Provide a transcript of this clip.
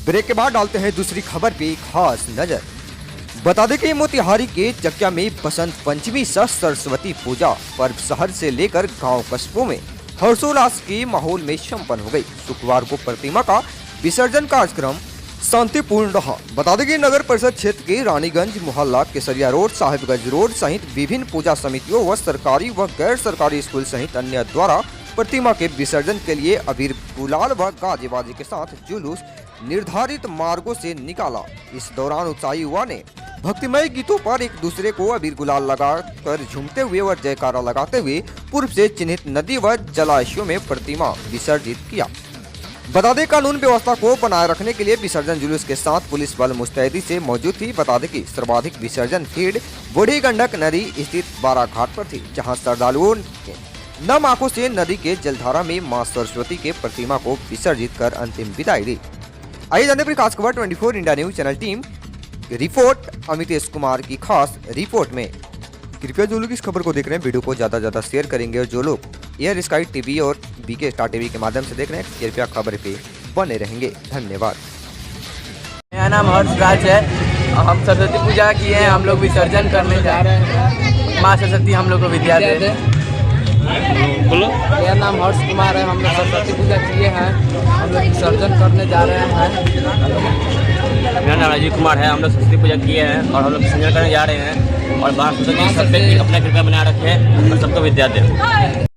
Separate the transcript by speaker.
Speaker 1: Break के बाद डालते हैं दूसरी खबर पे खास नजर। बता दें कि मोतिहारी के चकिया में बसंत पंचमी सह सरस्वती पूजा पर्व शहर से लेकर गांव कस्बों में हर्षोल्लास के माहौल में संपन्न हो गई। शुक्रवार को प्रतिमा का विसर्जन कार्यक्रम शांतिपूर्ण रहा। बता दें कि नगर परिषद क्षेत्र के रानीगंज मोहल्ला, केसरिया रोड, साहिबगंज रोड सहित विभिन्न पूजा समितियों व सरकारी व गैर सरकारी स्कूल सहित अन्य द्वारा प्रतिमा के विसर्जन के लिए अबीर, गुलाल व गाजेबाजी के साथ जुलूस निर्धारित मार्गों से निकाला। इस दौरान उत्साही युवा ने भक्तिमय गीतों पर एक दूसरे को अबीर गुलाल लगाकर झूमते हुए व जयकारा लगाते हुए पूर्व से चिन्हित नदी व जलाशयों में प्रतिमा विसर्जित किया। बता दें कानून व्यवस्था को बनाए रखने के लिए विसर्जन जुलूस के साथ पुलिस बल मुस्तैदी से मौजूद थी। बता दें कि सर्वाधिक विसर्जन फील्ड बूढ़ी गंडक नदी स्थित बारा घाट पर थी, जहां श्रद्धालुओं ने नम आंखों से नदी के जलधारा में मां सरस्वती के प्रतिमा को विसर्जित कर अंतिम विदाई दी। आइए जानते हैं खास खबर 24 India news channel team report Amitesh Kumar की खास रिपोर्ट में। कृपया जो लोग इस खबर को देख रहे हैं वीडियो को ज्यादा शेयर करेंगे और जो लोग एयर स्काई टीवी और बीके स्टार टीवी के माध्यम से देख रहे हैं कृपया खबर पे बने रहेंगे। धन्यवाद।
Speaker 2: मेरा नाम हर्षराज है। हम सरस्वती पूजा किए हैं, हम लोग विसर्जन करने जा रहे हैं। माँ सरस्वती हम लोग को विद्या दे।
Speaker 3: बोलो।
Speaker 2: मेरा नाम हर्ष कुमार है। हम लोग सरस्वती पूजा किए हैं, हम लोग विसर्जन करने जा रहे हैं।
Speaker 3: मेरा नाम राजीव कुमार है। हम लोग सरस्वती पूजा किए हैं और हम लोग विसर्जन करने जा रहे हैं और माँ सरस्वती सब पे अपना कृपा बनाए रखें और सबको विद्या दें।